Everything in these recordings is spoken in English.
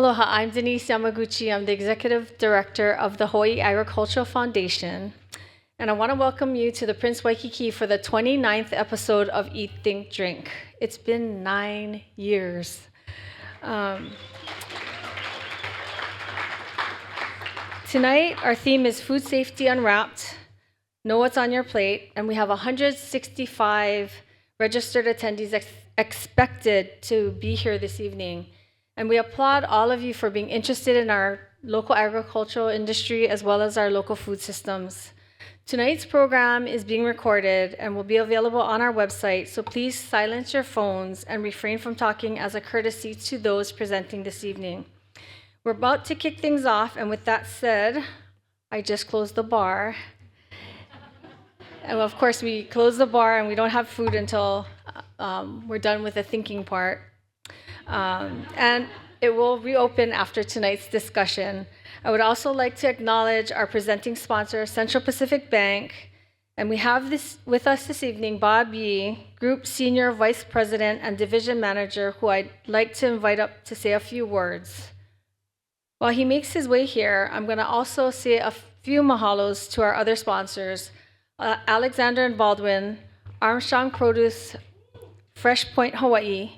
Aloha, I'm Denise Yamaguchi. I'm the Executive Director of the Hawaii Agricultural Foundation. And I want to welcome you to the Prince Waikiki for the 29th episode of Eat, Think, Drink. It's been 9 years. Tonight, our theme is Food Safety Unwrapped, Know What's on Your Plate, and we have 165 registered attendees expected to be here this evening. And we applaud all of you for being interested in our local agricultural industry as well as our local food systems. Tonight's program is being recorded and will be available on our website, so please silence your phones and refrain from talking as a courtesy to those presenting this evening. We're about to kick things off, and with that said, I just closed the bar. And of course, we close the bar and we don't have food until we're done with the thinking part. And it will reopen after tonight's discussion. I would also like to acknowledge our presenting sponsor, Central Pacific Bank. And we have this with us this evening, Bob Yee, Group Senior Vice President and Division Manager, who I'd like to invite up to say a few words. While he makes his way here, I'm going to also say a few mahalos to our other sponsors, Alexander and Baldwin, Armstrong Produce, Fresh Point Hawaii,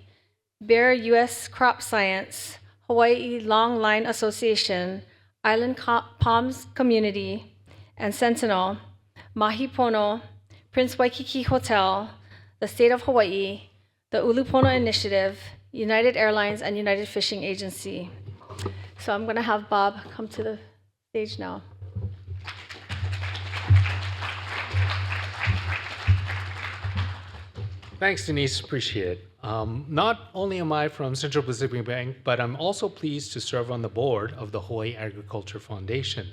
Bear U.S. Crop Science, Hawaii Long Line Association, Island Palms Community, and Sentinel, Mahi Pono, Prince Waikiki Hotel, the State of Hawaii, the Ulupono Initiative, United Airlines, and United Fishing Agency. So I'm going to have Bob come to the stage now. Thanks, Denise. Appreciate it. Not only am I from Central Pacific Bank, but I'm also pleased to serve on the board of the Hawaii Agriculture Foundation.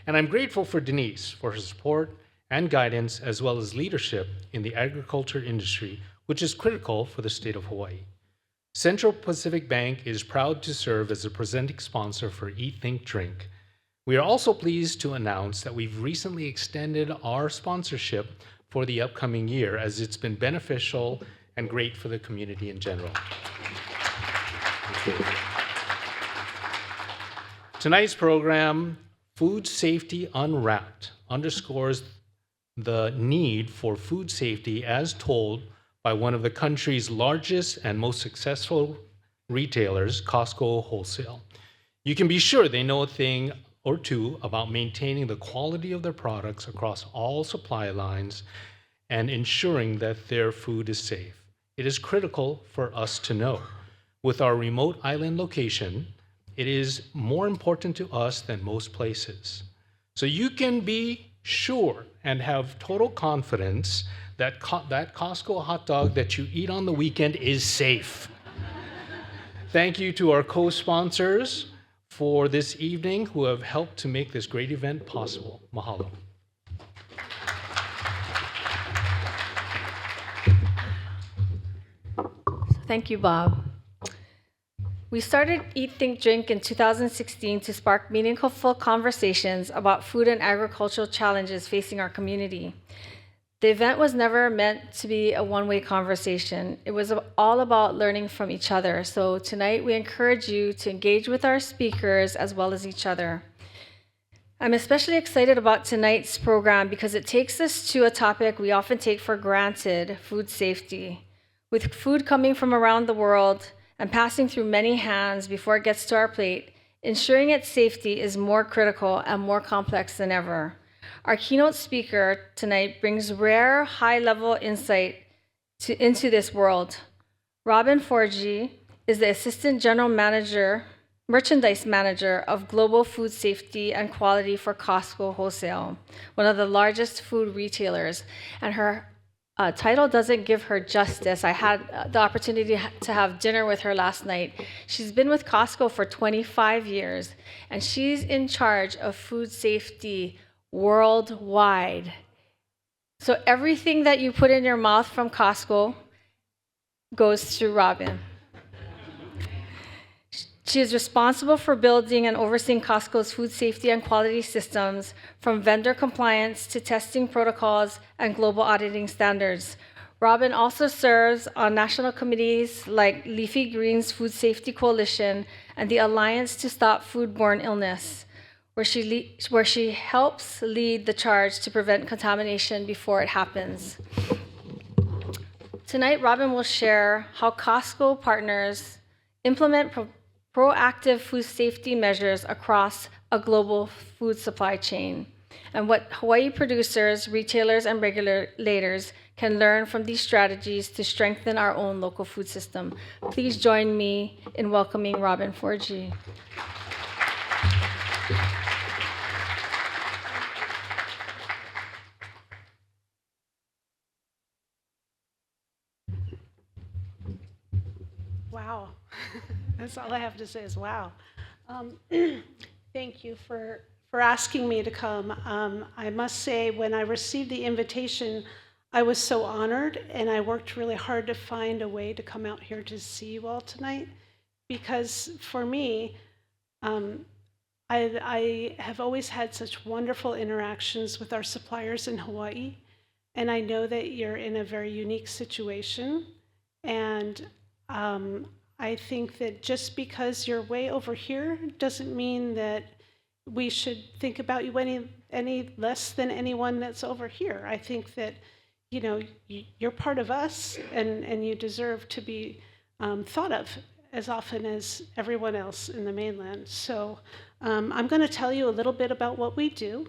And I'm grateful for Denise for her support and guidance, as well as leadership in the agriculture industry, which is critical for the state of Hawaii. Central Pacific Bank is proud to serve as a presenting sponsor for Eat, Think, Drink. We are also pleased to announce that we've recently extended our sponsorship for the upcoming year, as it's been beneficial and great for the community in general. Tonight's program, Food Safety Unwrapped, underscores the need for food safety as told by one of the country's largest and most successful retailers, Costco Wholesale. You can be sure they know a thing or two about maintaining the quality of their products across all supply lines and ensuring that their food is safe. It is critical for us to know. With our remote island location, it is more important to us than most places. So you can be sure and have total confidence that that Costco hot dog that you eat on the weekend is safe. Thank you to our co-sponsors for this evening who have helped to make this great event possible. Mahalo. Thank you, Bob. We started Eat, Think, Drink in 2016 to spark meaningful conversations about food and agricultural challenges facing our community. The event was never meant to be a one-way conversation. It was all about learning from each other. So tonight we encourage you to engage with our speakers as well as each other. I'm especially excited about tonight's program because it takes us to a topic we often take for granted, food safety. With food coming from around the world and passing through many hands before it gets to our plate, ensuring its safety is more critical and more complex than ever. Our keynote speaker tonight brings rare, high-level insight into this world. Robin Forgey is the Assistant General Manager, Merchandise Manager of Global Food Safety and Quality for Costco Wholesale, one of the largest food retailers. And her title doesn't give her justice. I had the opportunity to have dinner with her last night. She's been with Costco for 25 years, and she's in charge of food safety worldwide. So everything that you put in your mouth from Costco goes through Robin. She is responsible for building and overseeing Costco's food safety and quality systems, from vendor compliance to testing protocols and global auditing standards. Robin also serves on national committees like Leafy Greens Food Safety Coalition and the Alliance to Stop Foodborne Illness, where she helps lead the charge to prevent contamination before it happens. Tonight, Robin will share how Costco partners implement proactive food safety measures across a global food supply chain, and what Hawaii producers, retailers, and regulators can learn from these strategies to strengthen our own local food system. Please join me in welcoming Robin Forgey. Wow. That's all I have to say is wow. Thank you for asking me to come. I must say, when I received the invitation, I was so honored, and I worked really hard to find a way to come out here to see you all tonight, because for me, I have always had such wonderful interactions with our suppliers in Hawaii, and I know that you're in a very unique situation, and I think that just because you're way over here doesn't mean that we should think about you any less than anyone that's over here. I think that, you know, you're part of us, and you deserve to be thought of as often as everyone else in the mainland. So I'm going to tell you a little bit about what we do.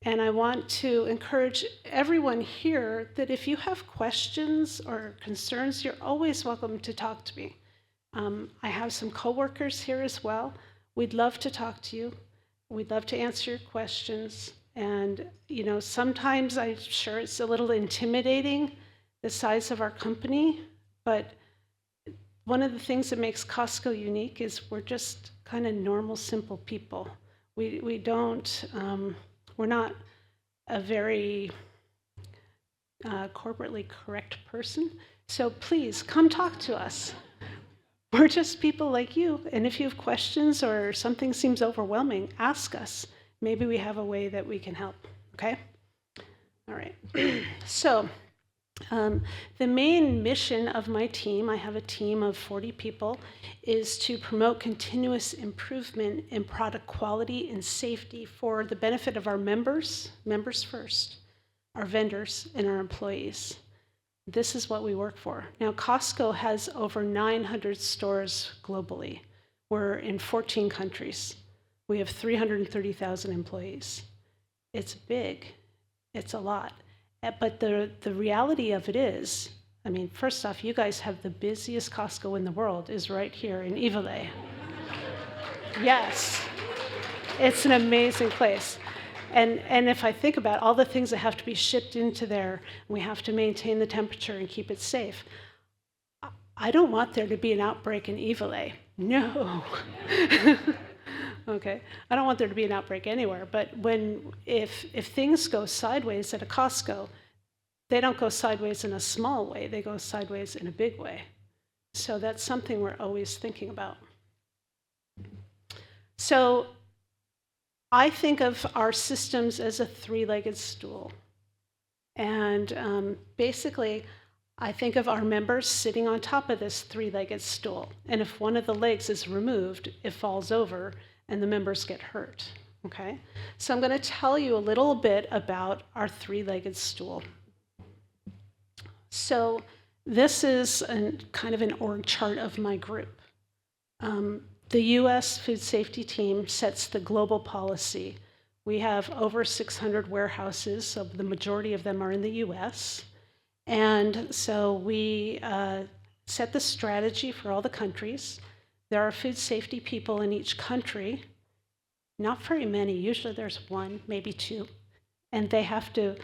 And I want to encourage everyone here that if you have questions or concerns, you're always welcome to talk to me. I have some coworkers here as well. We'd love to talk to you. We'd love to answer your questions. And, you know, sometimes I'm sure it's a little intimidating, the size of our company, but one of the things that makes Costco unique is we're just kind of normal, simple people. We don't, we're not a very corporately correct person. So please come talk to us. We're just people like you. And if you have questions or something seems overwhelming, ask us. Maybe we have a way that we can help. Okay? All right. So the main mission of my team, I have a team of 40 people, is to promote continuous improvement in product quality and safety for the benefit of our members first, our vendors, and our employees. This is what we work for. Now, Costco has over 900 stores globally. We're in 14 countries. We have 330,000 employees. It's big. It's a lot. But the reality of it is, I mean, first off, you guys have the busiest Costco in the world is right here in Iwilei. Yes. It's an amazing place. And if I think about all the things that have to be shipped into there, we have to maintain the temperature and keep it safe. I don't want there to be an outbreak in Iwilei. No. Okay. I don't want there to be an outbreak anywhere. But if things go sideways at a Costco, they don't go sideways in a small way. They go sideways in a big way. So that's something we're always thinking about. So I think of our systems as a three-legged stool. And basically, I think of our members sitting on top of this three-legged stool. And if one of the legs is removed, it falls over and the members get hurt. Okay? So I'm going to tell you a little bit about our three-legged stool. So this is kind of an org chart of my group. The U.S. food safety team sets the global policy. We have over 600 warehouses, so the majority of them are in the U.S. And so we set the strategy for all the countries. There are food safety people in each country. Not very many. Usually there's one, maybe two. And they have to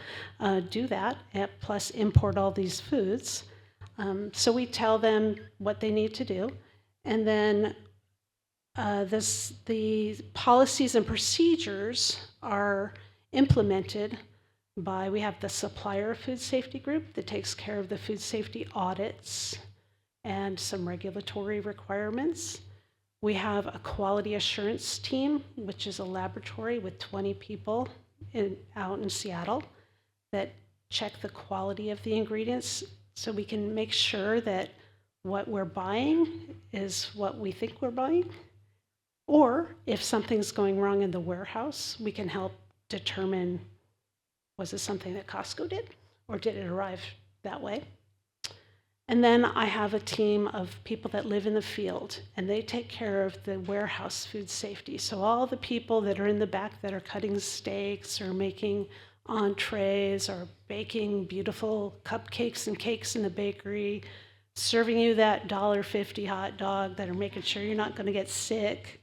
do that, plus import all these foods. So we tell them what they need to do. And then the policies and procedures are implemented by, we have the supplier food safety group that takes care of the food safety audits and some regulatory requirements. We have a quality assurance team, which is a laboratory with 20 people out in Seattle that check the quality of the ingredients so we can make sure that what we're buying is what we think we're buying. Or if something's going wrong in the warehouse, we can help determine, was it something that Costco did, or did it arrive that way? And then I have a team of people that live in the field, and they take care of the warehouse food safety. So all the people that are in the back that are cutting steaks or making entrees or baking beautiful cupcakes and cakes in the bakery, serving you that $1.50 hot dog, that are making sure you're not going to get sick,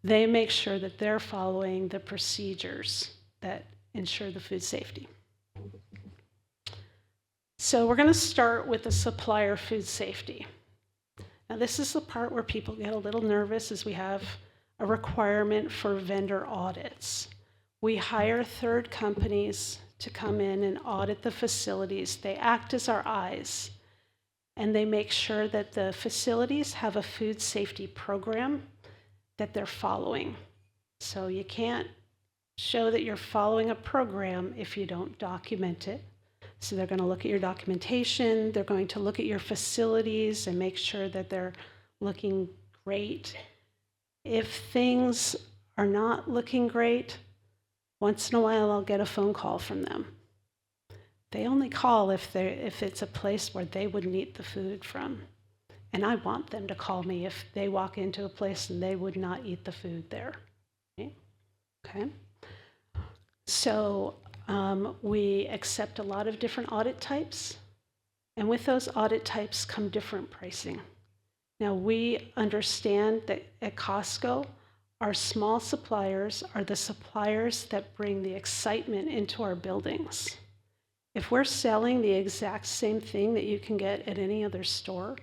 they make sure that they're following the procedures that ensure the food safety. So we're going to start with the supplier food safety. Now this is the part where people get a little nervous, as we have a requirement for vendor audits. We hire third companies to come in and audit the facilities. They act as our eyes, and they make sure that the facilities have a food safety program that they're following. So you can't show that you're following a program if you don't document it. So they're going to look at your documentation, they're going to look at your facilities and make sure that they're looking great. If things are not looking great, once in a while I'll get a phone call from them. They only call if it's a place where they wouldn't eat the food from. And I want them to call me if they walk into a place and they would not eat the food there. Okay? So we accept a lot of different audit types, and with those audit types come different pricing. Now we understand that at Costco, our small suppliers are the suppliers that bring the excitement into our buildings. If we're selling the exact same thing that you can get at any other store,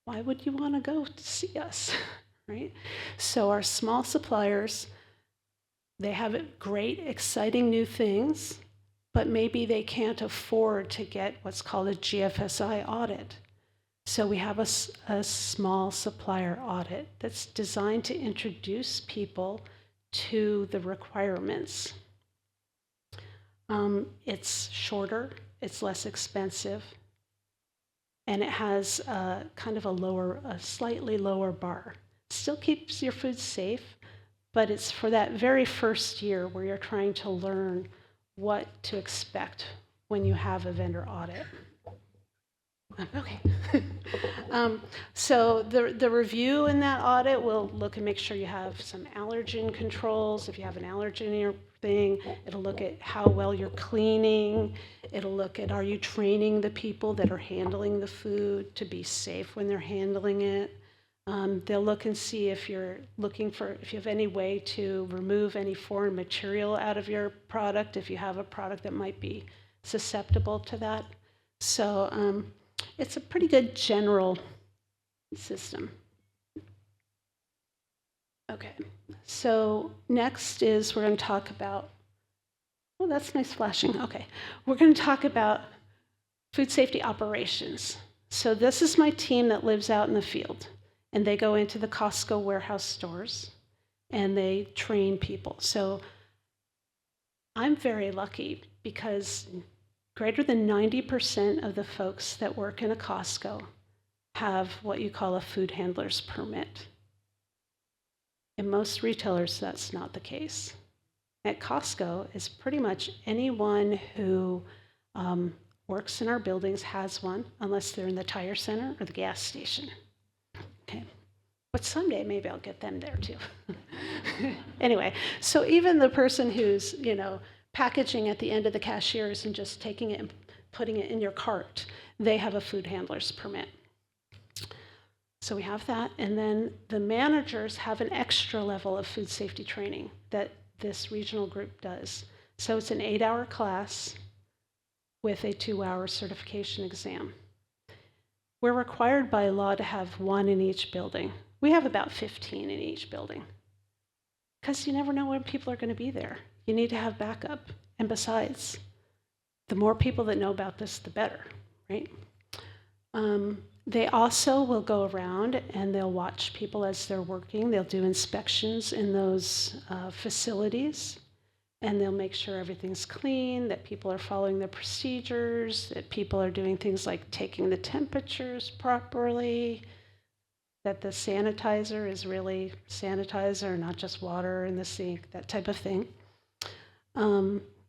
why would you want to go to see us, right? So our small suppliers, they have great, exciting new things, but maybe they can't afford to get what's called a GFSI audit. So we have a small supplier audit that's designed to introduce people to the requirements. It's shorter, it's less expensive, and it has kind of a slightly lower bar. Still keeps your food safe, but it's for that very first year where you're trying to learn what to expect when you have a vendor audit. Okay. So the review in that audit will look and make sure you have some allergen controls. If you have an allergen in your thing, it'll look at how well you're cleaning. It'll look at, are you training the people that are handling the food to be safe when they're handling it. They'll look and see if you have any way to remove any foreign material out of your product, if you have a product that might be susceptible to that. So it's a pretty good general system. Okay, so next is we're going to talk about, oh, that's nice flashing. Okay, we're going to talk about food safety operations. So this is my team that lives out in the field, and they go into the Costco warehouse stores, and they train people. So I'm very lucky because greater than 90% of the folks that work in a Costco have what you call a food handler's permit. In most retailers, that's not the case. At Costco, it's pretty much anyone who works in our buildings has one, unless they're in the tire center or the gas station. Okay, but someday maybe I'll get them there too. Anyway, so even the person who's, packaging at the end of the cashiers and just taking it and putting it in your cart, they have a food handler's permit. So we have that, and then the managers have an extra level of food safety training that this regional group does. So it's an 8-hour class with a 2-hour certification exam. We're required by law to have one in each building. We have about 15 in each building, because you never know when people are going to be there. You need to have backup. And besides, the more people that know about this, the better, right? They also will go around and they'll watch people as they're working. They'll do inspections in those facilities. and they'll make sure everything's clean, that people are following the procedures, that people are doing things like taking the temperatures properly, that the sanitizer is really sanitizer, not just water in the sink, that type of thing.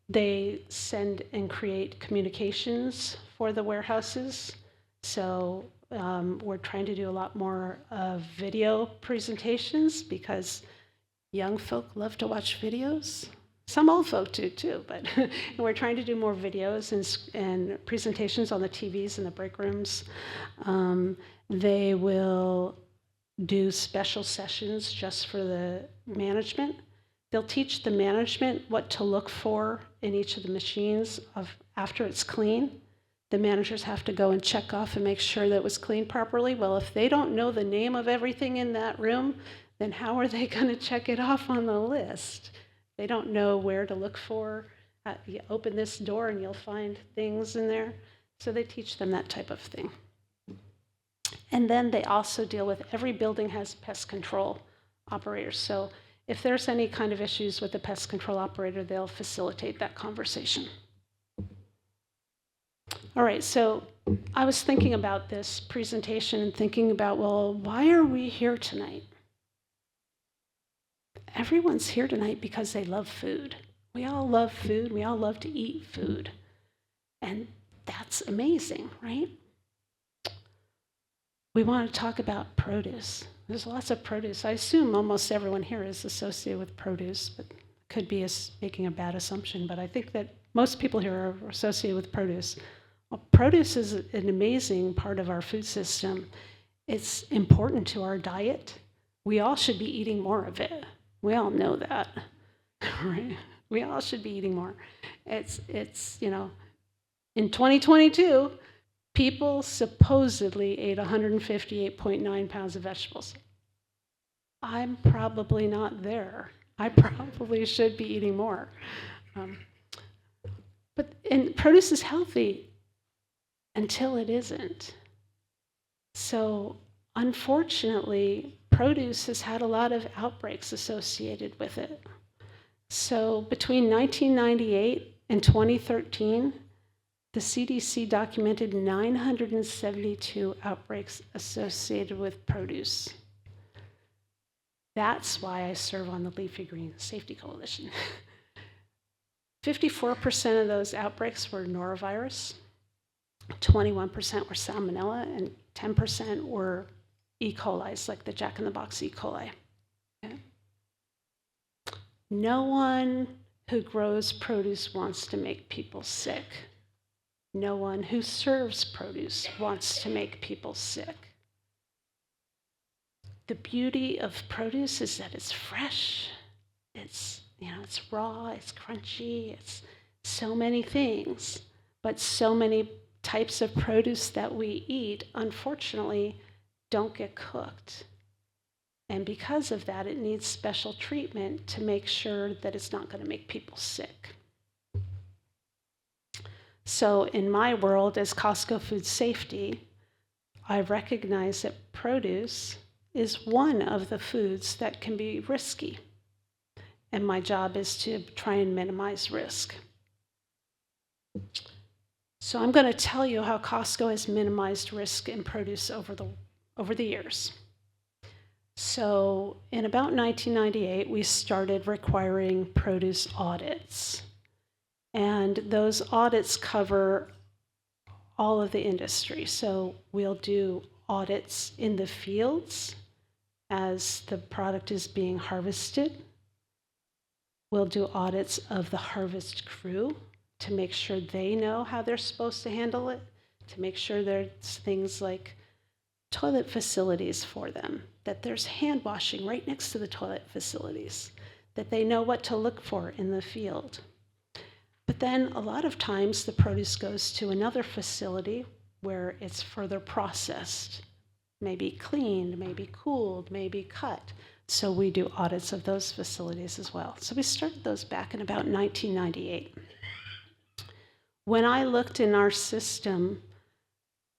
They send and create communications for the warehouses. So we're trying to do a lot more video presentations because young folk love to watch videos. Some old folk do too, but we're trying to do more videos and presentations on the TVs in the break rooms. They will do special sessions just for the management. They'll teach the management what to look for in each of the machines after it's clean. The managers have to go and check off and make sure that it was cleaned properly. Well, if they don't know the name of everything in that room, then how are they going to check it off on the list? They don't know where to look for. You open this door and you'll find things in there. So they teach them that type of thing. And then they also deal with every building has pest control operators. So if there's any kind of issues with the pest control operator, they'll facilitate that conversation. All right, so I was thinking about this presentation and thinking about, well, why are we here tonight? Everyone's here tonight because they love food. We all love food. We all love to eat food. And that's amazing, right? We want to talk about produce. There's lots of produce. I assume almost everyone here is associated with produce, but could be making a bad assumption. But I think that most people here are associated with produce. Well, produce is an amazing part of our food system. It's important to our diet. We all should be eating more of it. We all know that, right? We all should be eating more. It's in 2022, people supposedly ate 158.9 pounds of vegetables. I'm probably not there. I probably should be eating more. And produce is healthy until it isn't. So unfortunately, produce has had a lot of outbreaks associated with it. So between 1998 and 2013, the CDC documented 972 outbreaks associated with produce. That's why I serve on the Leafy Green Safety Coalition. 54% of those outbreaks were norovirus, 21% were salmonella, and 10% were E. coli, like the Jack-in-the-Box E. coli. Okay? No one who grows produce wants to make people sick. No one who serves produce wants to make people sick. The beauty of produce is that it's fresh, it's raw, it's crunchy, it's so many things, but so many types of produce that we eat, unfortunately, don't get cooked. And because of that, it needs special treatment to make sure that it's not going to make people sick. So in my world, as Costco Food Safety, I recognize that produce is one of the foods that can be risky. And my job is to try and minimize risk. So I'm going to tell you how Costco has minimized risk in produce over the years. So in about 1998, we started requiring produce audits. And those audits cover all of the industry. So we'll do audits in the fields as the product is being harvested. We'll do audits of the harvest crew to make sure they know how they're supposed to handle it, to make sure there's things like toilet facilities for them, that there's hand washing right next to the toilet facilities, that they know what to look for in the field. But then a lot of times the produce goes to another facility where it's further processed, maybe cleaned, maybe cooled, maybe cut. So we do audits of those facilities as well. So we started those back in about 1998. When I looked in our system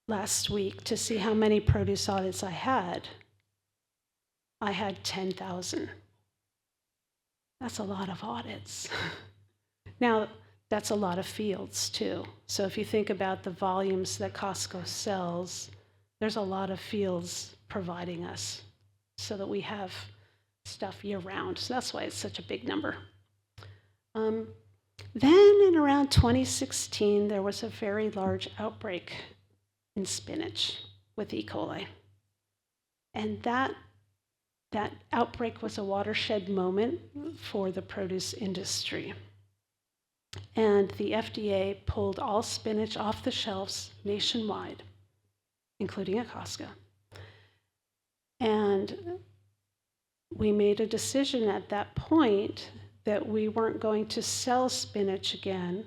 last week to see how many produce audits I had 10,000. That's a lot of audits. Now, that's a lot of fields too. So if you think about the volumes that Costco sells, there's a lot of fields providing us so that we have stuff year round. So that's why it's such a big number. Then in around 2016, there was a very large outbreak in spinach with E. coli. And that outbreak was a watershed moment for the produce industry. And the FDA pulled all spinach off the shelves nationwide, including at Costco. And we made a decision at that point that we weren't going to sell spinach again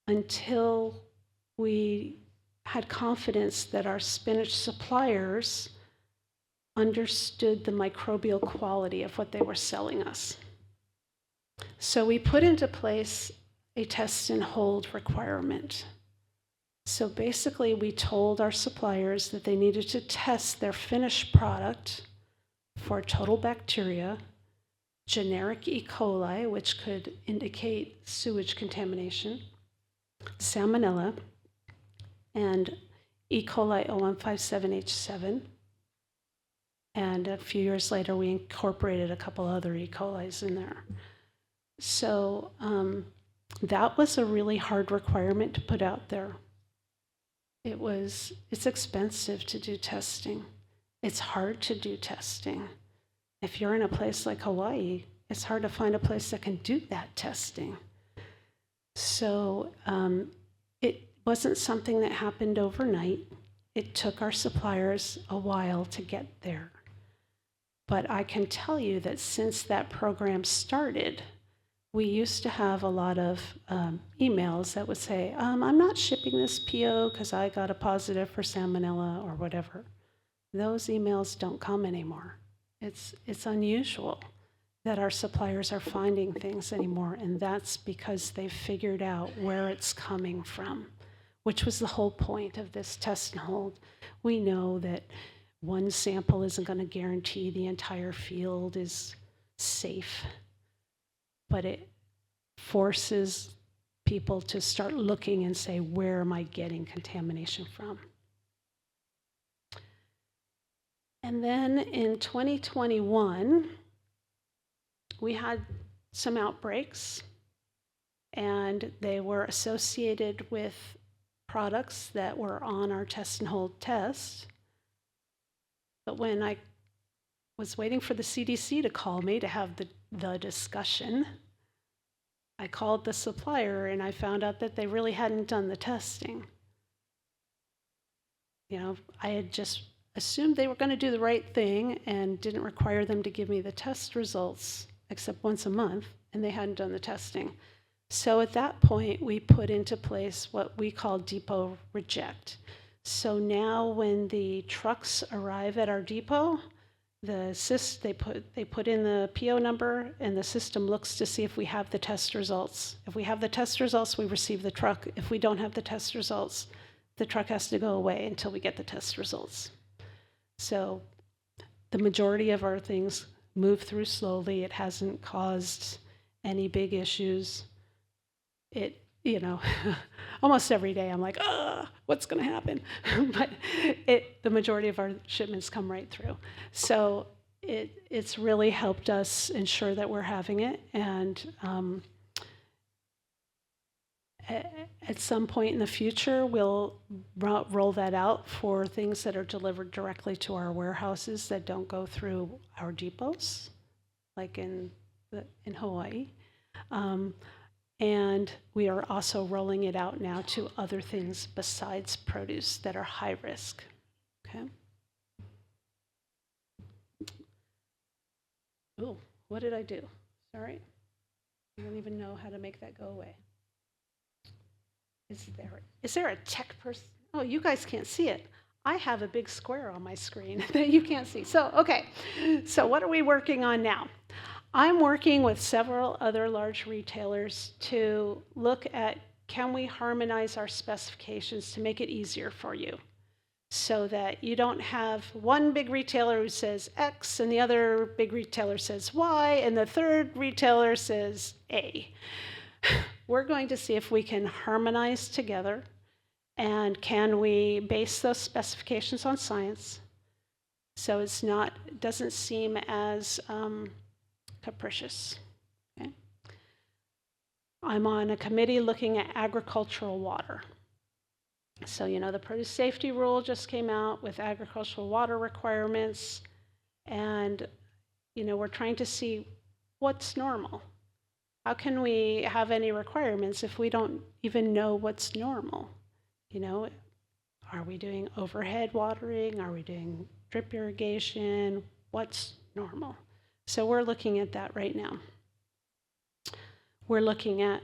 until we had confidence that our spinach suppliers understood the microbial quality of what they were selling us. So we put into place a test and hold requirement. So basically, we told our suppliers that they needed to test their finished product for total bacteria, generic E. coli, which could indicate sewage contamination, salmonella, and E. coli 0157H7. And a few years later, we incorporated a couple other E. colis in there. So that was a really hard requirement to put out there. It's expensive to do testing. It's hard to do testing. If you're in a place like Hawaii, it's hard to find a place that can do that testing. So it wasn't something that happened overnight. It took our suppliers a while to get there. But I can tell you that since that program started, we used to have a lot of emails that would say, I'm not shipping this PO because I got a positive for salmonella or whatever. Those emails don't come anymore. It's unusual that our suppliers are finding things anymore, and that's because they've figured out where it's coming from, which was the whole point of this test and hold. We know that one sample isn't going to guarantee the entire field is safe, but it forces people to start looking and say, where am I getting contamination from? And then in 2021, we had some outbreaks, and they were associated with products that were on our test and hold test. But when I was waiting for the CDC to call me to have the discussion, I called the supplier and I found out that they really hadn't done the testing. I had just assumed they were going to do the right thing and didn't require them to give me the test results except once a month, and they hadn't done the testing. So at that point, we put into place what we call depot reject. So now when the trucks arrive at our depot, they put in the PO number, and the system looks to see if we have the test results. If we have the test results, we receive the truck. If we don't have the test results, the truck has to go away until we get the test results. So the majority of our things move through slowly. It hasn't caused any big issues. Almost every day I'm like, what's going to happen? But the majority of our shipments come right through. So it's really helped us ensure that we're having it. And at some point in the future, we'll roll that out for things that are delivered directly to our warehouses that don't go through our depots, like in Hawaii. And we are also rolling it out now to other things besides produce that are high risk. Okay. Oh, what did I do? Sorry. I don't even know how to make that go away. Is there a tech person? Oh, you guys can't see it. I have a big square on my screen that you can't see. So, okay. So what are we working on now? I'm working with several other large retailers to look at, can we harmonize our specifications to make it easier for you so that you don't have one big retailer who says X and the other big retailer says Y and the third retailer says A. we're going to see if we can harmonize together, and can we base those specifications on science so it doesn't seem as capricious. Okay? I'm on a committee looking at agricultural water. So, the produce safety rule just came out with agricultural water requirements, and, we're trying to see what's normal. How can we have any requirements if we don't even know what's normal? Are we doing overhead watering? Are we doing drip irrigation? What's normal? So we're looking at that right now. We're looking at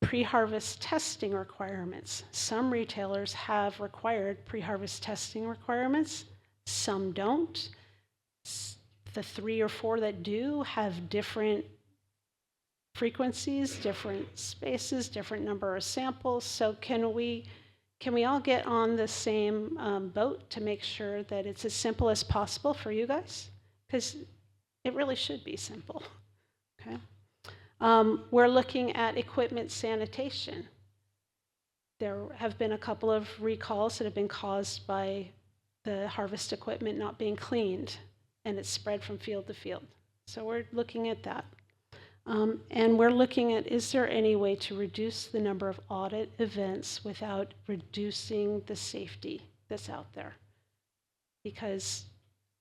pre-harvest testing requirements. Some retailers have required pre-harvest testing requirements. Some don't. The 3 or 4 that do have different frequencies, different spaces, different number of samples. So can we all get on the same boat to make sure that it's as simple as possible for you guys? Because it really should be simple. Okay. We're looking at equipment sanitation. There have been a couple of recalls that have been caused by the harvest equipment not being cleaned, and it's spread from field to field. So we're looking at that. And we're looking at, is there any way to reduce the number of audit events without reducing the safety that's out there? Because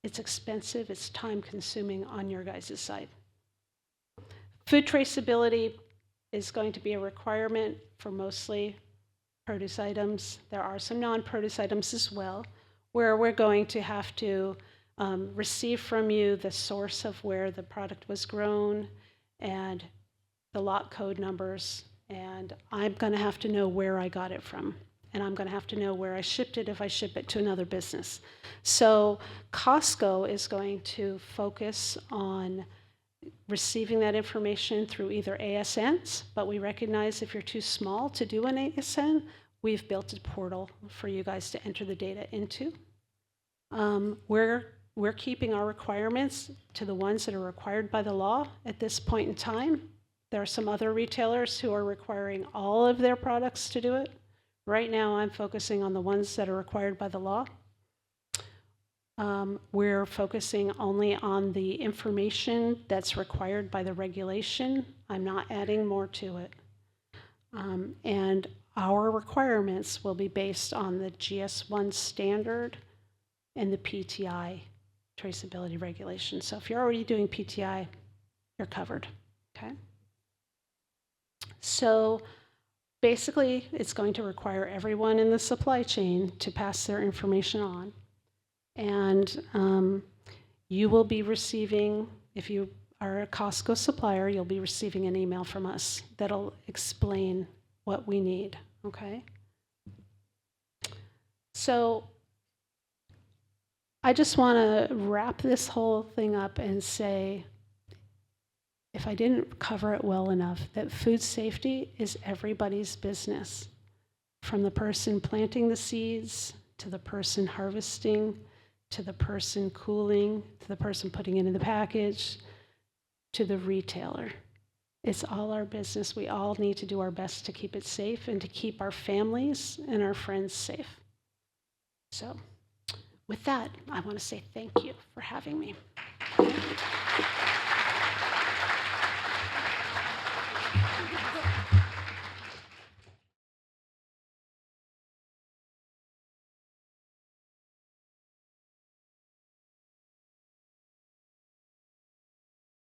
it's expensive, it's time consuming on your guys' side. Food traceability is going to be a requirement for mostly produce items. There are some non-produce items as well, where we're going to have to receive from you the source of where the product was grown and the lot code numbers, and I'm going to have to know where I got it from, and I'm going to have to know where I shipped it if I ship it to another business. So Costco is going to focus on receiving that information through either ASNs, but we recognize if you're too small to do an ASN, we've built a portal for you guys to enter the data into. We're keeping our requirements to the ones that are required by the law at this point in time. There are some other retailers who are requiring all of their products to do it. Right now, I'm focusing on the ones that are required by the law. We're focusing only on the information that's required by the regulation. I'm not adding more to it. And our requirements will be based on the GS1 standard and the PTI traceability regulation. So if you're already doing PTI, you're covered, okay? So basically, it's going to require everyone in the supply chain to pass their information on. And you will be receiving, if you are a Costco supplier, you'll be receiving an email from us that'll explain what we need, okay? So I just want to wrap this whole thing up and say, if I didn't cover it well enough, that food safety is everybody's business, from the person planting the seeds, to the person harvesting, to the person cooling, to the person putting it in the package, to the retailer. It's all our business. We all need to do our best to keep it safe and to keep our families and our friends safe. So with that, I want to say thank you for having me.